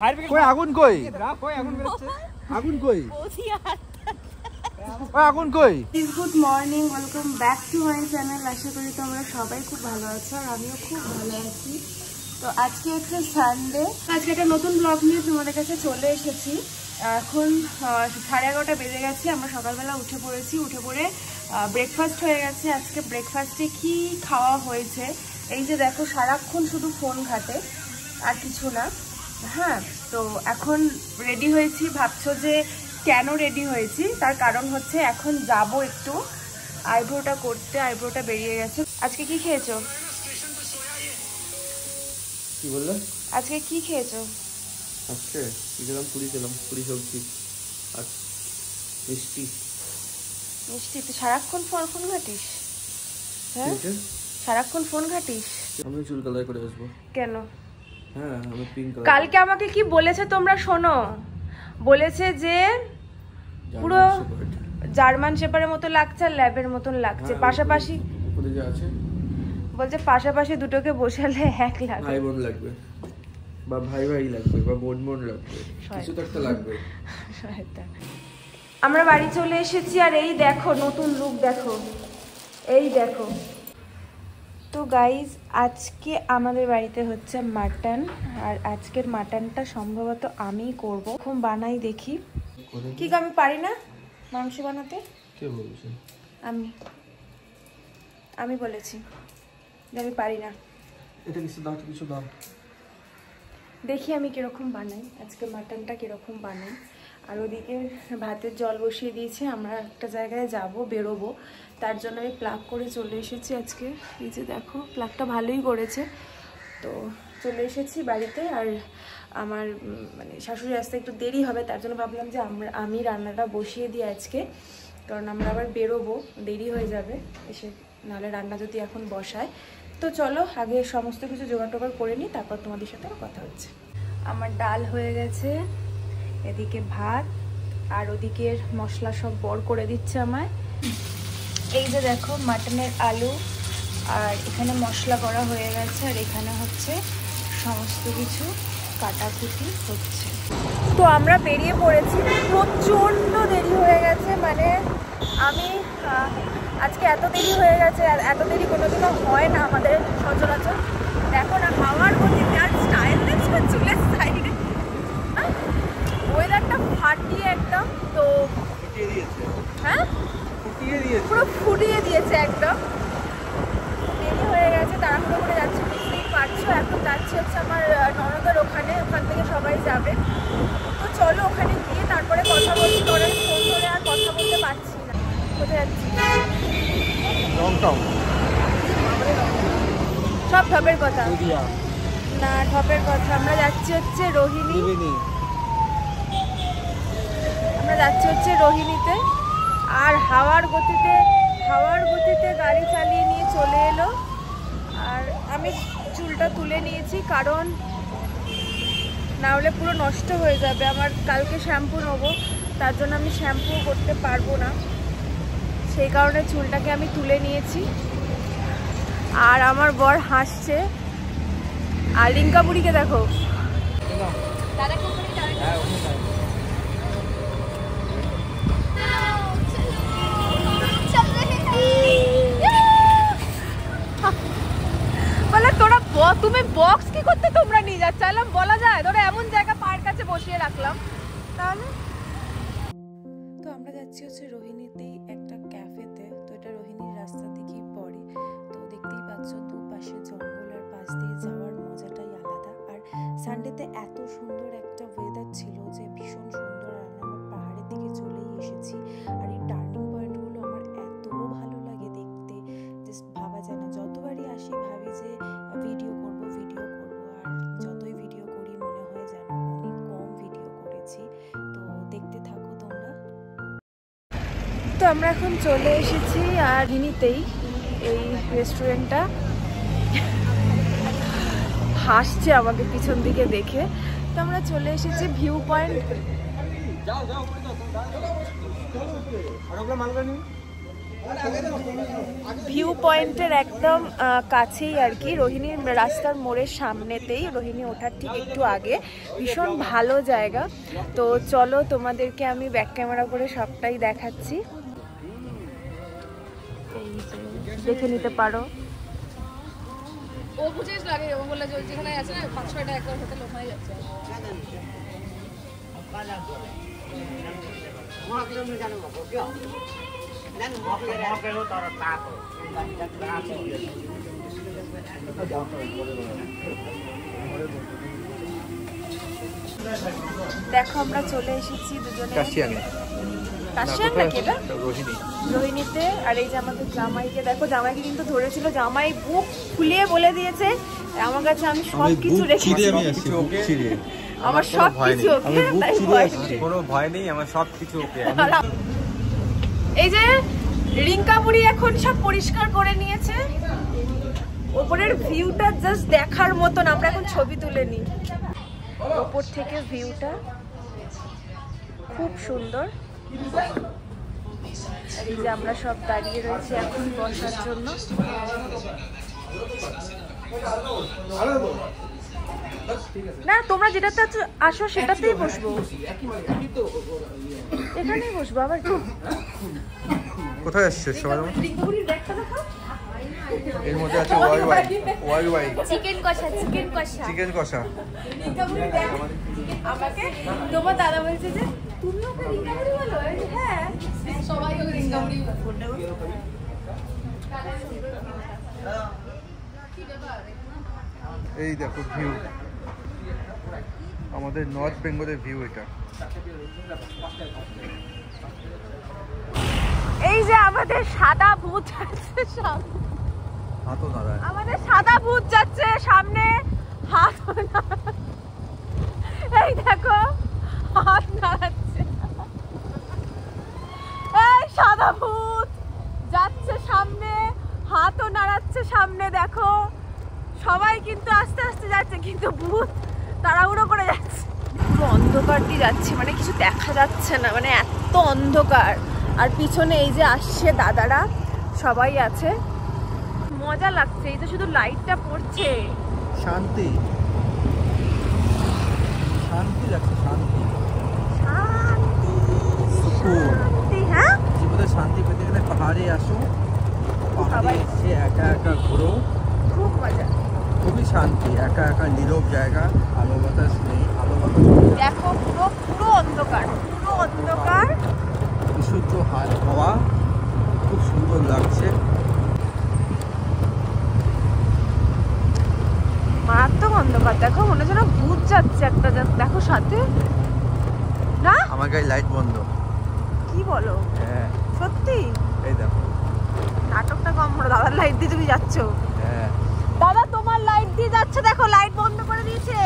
আগুন কই? আগুন কই? আগুন কই? Good morning, welcome back to my channel. আশা করি তোমরা সবাই খুব ভালো আছো আর আমিও খুব ভালো আছি। তো আজকে হচ্ছে সানডে, আজকে একটা নতুন ব্লগ নিয়ে তোমাদের কাছে চলে এসেছি। এখন 11:30 বেজে গেছে। আমরা সকালবেলা উঠে পড়েছি, উঠে পড়ে ব্রেকফাস্ট হয়ে গেছে। আজকে ব্রেকফাস্টে কি খাওয়া হয়েছে, এই যে দেখো, সারাক্ষণ শুধু ফোন ঘাটে আর কিছু না। হ্যাঁ, তো এখন রেডি হয়েছি। ভাবছো যে কেন রেডি হয়েছি? তার কারণ হচ্ছে এখন যাব একটু আইব্রোটা করতে। আইব্রোটা বেরিয়ে গেছে। আজকে কি খেয়েছো? কি বললে? আজকে কি খেয়েছো? আজকে খেলাম পুরি সবজি আর মিষ্টি। মিষ্টি? তুই সারাক্ষণ ফোন ঘাটিস? হ্যাঁ, সারাক্ষণ ফোন ঘাটিস। আমি চুল কালার করে আসবো। কেন? হ্যাঁ, আমি পিঙ্ক কালার। কালকে আমাকে কি বলেছে তোমরা শোনো? বলেছে যে পুরো জার্মান শেপারের মতো লাগছে আর ল্যাবের মতন লাগছে। পাশাপাশি উপরে যা আছে বলছে পাশাপাশি দুটোকে বসালে এক লাগবে। ভাই বোন লাগবে, বা ভাই ভাই লাগবে, বা বোন বোন লাগবে, কিছু তো একটা লাগবে। আমরা বাড়ি চলে এসেছি আর এই দেখো নতুন লুক দেখো, এই দেখো। তো গাইজ, আজকে আমাদের বাড়িতে হচ্ছে মাটন, আর আজকের মাটনটা সম্ভবত আমিই করব। এখন বানাই দেখি। কি আমি পারি না মাংস বানাতে? কে বলছে? আমি বলেছি যে আমি পারি না। এটা কিছু দাও, কিছু দাও। দেখি আমি কিরকম বানাই, আজকে মাটনটা কিরকম বানাই। আর ওদিকে ভাতের জল বসিয়ে দিয়েছে। আমরা একটা জায়গায় যাব, বেরোবো, তার জন্য আমি প্লাগ করে চলে এসেছি আজকে। এই যে দেখো, প্লাগটা ভালোই করেছে। তো চলে এসেছি বাড়িতে। আর আমার মানে শাশুড়ি আসতে একটু দেরি হবে, তার জন্য ভাবলাম যে আমি রান্নাটা বসিয়ে দিই আজকে, কারণ আমরা আবার বেরোবো, দেরি হয়ে যাবে এসে, নাহলে রান্না যদি এখন বসায়। তো চলো আগে সমস্ত কিছু জোগাড় টোগাড় করে নিই, তারপর তোমাদের সাথে কথা হচ্ছে। আমার ডাল হয়ে গেছে, এদিকে ভাত, আর ওদিকের মশলা সব বড় করে দিচ্ছে আমায়। এই যে দেখো মাটনের আলু, আর এখানে মশলা করা হয়ে গেছে, আর এখানে হচ্ছে সমস্ত কিছু কাটাকুটি হচ্ছে। তো আমরা বেরিয়ে পড়েছি। প্রচণ্ড দেরি হয়ে গেছে, মানে আমি আজকে এত দেরি হয়ে গেছে, আর এত দেরি কোনোদিনও হয় না আমাদের সচরাচর। দেখো না হাওয়ার গতিতে, আর স্টাইল দেখছো চুলের সাইডে, ওয়েদারটা ফাটিয়ে একদম। তো হ্যাঁ, পুরো ফুটিয়ে দিয়েছে একদম। দেরি হয়ে গেছে, তাড়াহুড়ো করে যাচ্ছি, বুঝতেই পারছো। এখন যাচ্ছি হচ্ছে আমার ননদের ওখানে, ওখান থেকে সবাই যাবে। তো চলো ওখানে গিয়ে তারপরে কথা বলছি। তোর ফোন ধরে আর কথা বলতে পারছি না। কোথায় যাচ্ছি? সব ঠপের কথা না, ঠপের কথা। আমরা যাচ্ছি হচ্ছে রোহিণী, আমরা যাচ্ছি হচ্ছে রোহিণীতে। আর হাওয়ার গতিতে গাড়ি চালিয়ে নিয়ে চলে এলো। আর আমি চুলটা তুলে নিয়েছি, কারণ না হলে পুরো নষ্ট হয়ে যাবে। আমার কালকে শ্যাম্পু নেবো, তার জন্য আমি শ্যাম্পু করতে পারবো না, সেই কারণে চুলটাকে আমি তুলে নিয়েছি। আর আমার বর হাসছে। আর রিঙ্কা বুড়িকে দেখো, বলে তোরা তুমি বক্স কি করতে তোমরা নিয়ে যাচ্ছ? চাইলাম বলা যায়, তোরা এমন জায়গা পায়ের কাছে বসিয়ে রাখলাম। তাহলে তো আমরা যাচ্ছি হচ্ছে রোহিণীতেই একটা ক্যাফেতে। তো এটা রোহিণীর রাস্তা দিকেই পড়ে। তো দেখতেই পাচ্ছ দুপাশে জঙ্গল, আর পাশ দিয়ে যাওয়ার মজাটাই আলাদা। আর সানডেতে এত সুন্দর একটা ওয়েদার ছিল যে ভীষণ সুন্দর। আর আমরা পাহাড়ের দিকে চলেই এসেছি। আর এই টার্নিং পয়েন্টগুলো আমার এত ভালো লাগে দেখতে, জাস্ট ভাবা যায় না। যতবারই আসি ভাবি যে ভিডিও করব, আর যতই ভিডিও করি মনে হয় যেন অনেক কম ভিডিও করেছি। তো দেখতে থাকো তোমরা। তো আমরা এখন চলে এসেছি আর রোহিণীতেই, এই রেস্টুরেন্টটা। হাসছে আমাকে পিছন দিকে দেখে। তো আমরা চলে এসেছি ভিউ পয়েন্ট। ভিউ পয়েন্টের একদম কাছেই আর কি, রোহিণীর রাস্তার মোড়ের সামনেতেই, রোহিণী ওঠার ঠিক একটু আগে। ভীষণ ভালো জায়গা। তো চলো তোমাদেরকে আমি ব্যাক ক্যামেরা করে সবটাই দেখাচ্ছি, এই যে দেখে নিতে পারো। ও বুঝেছ লাগে ও বলে যে যেখানে আছে না 5-6টা একবার হোটেল ওখানে যাচ্ছে। দেখো আমরা চলে এসেছি দুজনে কাশিয়ানে, কাশিয়ান নাকি এটা? রোহিণীতে। আর এই যে আমাদের জামাইকে দেখো, জামাইকে কিন্তু ধরেছিল, জামাই বুক ফুলিয়ে বলে দিয়েছে আমার কাছে আমি সবকিছু রেখেছি, আমার সবকিছু ওকে, তাই কোনো ভয় নেই, আমার সবকিছু ওকে। এই যে রিঙ্কা বুড়ি এখন সব পরিষ্কার করে নিয়েছে। ওপরের ভিউটা জাস্ট দেখার মতন, আমরা এখন ছবি তুলে নিই। ওপর থেকে ভিউটা খুব সুন্দর। আর এই যে আমরা সব দাঁড়িয়ে রয়েছি এখন বসার জন্য। না তোমরা যেটাতে আসো সেটাতেই বসবো, এখানেই বসবো। আবার কোথায় আসছে সবাই? রিঙ্কাবুড়ির ব্যাগটা দেখাও। এর মধ্যে আছে ওয়াই চিকেন কষা, চিকেন কষা, চিকেন কষা। রিঙ্কাবুড়ি দেখ আমাকে, তোমার দাদা বলছে যে তুমি ওকে রিঙ্কাবুড়ি বলো? হ্যাঁ সবাই ওকে রিঙ্কাবুড়ি বলে। এই দেখো ভিউ, আমাদের নর্থ বেঙ্গলের ভিউ এটা। এই যে আমাদের সাদা ভূত যাচ্ছে সামনে, আমাদের সাদা ভূত যাচ্ছে সামনে, হাত এই দেখো হাত নাড়াচ্ছে। এই সাদা ভূত যাচ্ছে সামনে, হাতও নাড়াচ্ছে সামনে। দেখো সবাই কিন্তু আস্তে আস্তে যাচ্ছে, কিন্তু ভূত তাড়াহুড়ো করে যাচ্ছে। পুরো অন্ধকার দিয়ে যাচ্ছে, মানে কিছু দেখা যাচ্ছে না, মানে এত অন্ধকার। আর পিছনে এই যে আসছে দাদারা, সবাই আছে, মজা লাগছে। এই যে শুধু লাইটটা পড়ছে, শান্তি শান্তি লাগছে, শান্তি শান্তি শান্তি। হ্যাঁ জীবনে শান্তি পেতে গেলে পাহাড়ে আসো, পাহাড়ে এসে একা একা ঘোরো, খুব মজা। খুবই শান্তি, একা একা নীরব জায়গা, আলো বাতাস নেই, আলো বাতাস দেখো পুরো পুরো অন্ধকার, পুরো অন্ধকার, বিশুদ্ধ হাওয়া, খুব সুন্দর লাগছে। মারাত্মক অন্ধকার। দেখো মনে হচ্ছে ভূত যাচ্ছে একটা, দেখো সাথে না। আমার গায়ে লাইট বন্ধ। কি বলো? হ্যাঁ সত্যি? এই দেখো নাটকটা কম করো, দাদার লাইট দিয়ে তুমি যাচ্ছ। হ্যাঁ দাদা তোমার লাইট দিয়ে যাচ্ছে, দেখো লাইট বন্ধ করে দিয়েছে।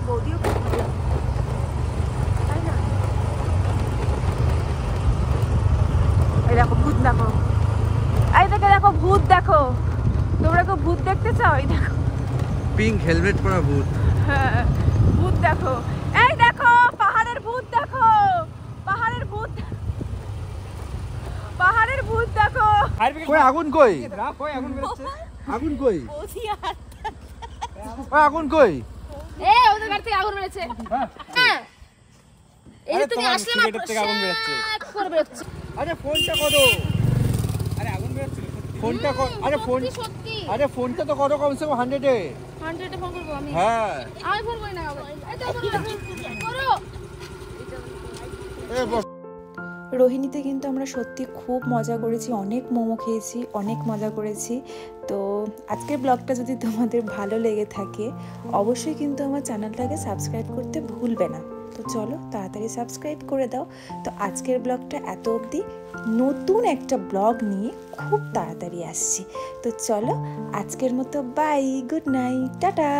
বৌদিও তাই না? এই দেখো ভূত, দেখো এই দেখো, দেখো ভূত দেখো। তোমরা কেউ ভূত দেখতে চাও? এই দেখো পিঙ্ক হেলমেট পরা ভূত। হ্যাঁ ভূত দেখো, এই দেখো পাহাড়ের ভূত দেখো, পাহাড়ের ভূত, পাহাড়ের ভূত দেখো। কই আগুন কই? আগুন কই? আগুন কই? ওদের গাড়ি থেকে আগুন বেরোচ্ছে। হ্যাঁ এই যে তুমি আসলে না থেকে আগুন বেরোচ্ছে, করে বেরোচ্ছে। আরে ফোনটা করো, আরে আগুন বেরোচ্ছে ফোনটা কর, আরে ফোন সত্যি, আরে ফোনটা তো করো কমসে কম 100 এ। 100 এ ফোন করব আমি। হ্যাঁ আমি ফোন করি না, এই তো করো। এ বস। রোহিণীতে কিন্তু আমরা সত্যি খুব মজা করেছি, অনেক মোমো খেয়েছি, অনেক মজা করেছি। তো আজকের ব্লগটা যদি তোমাদের ভালো লেগে থাকে অবশ্যই কিন্তু আমার চ্যানেলটাকে সাবস্ক্রাইব করতে ভুলবে না। তো চলো তাড়াতাড়ি সাবস্ক্রাইব করে দাও। তো আজকের ব্লগটা এত অবধি, নতুন একটা ব্লগ নিয়ে খুব তাড়াতাড়ি আসছি। তো চলো আজকের মতো বাই, গুড নাইট, টাটা।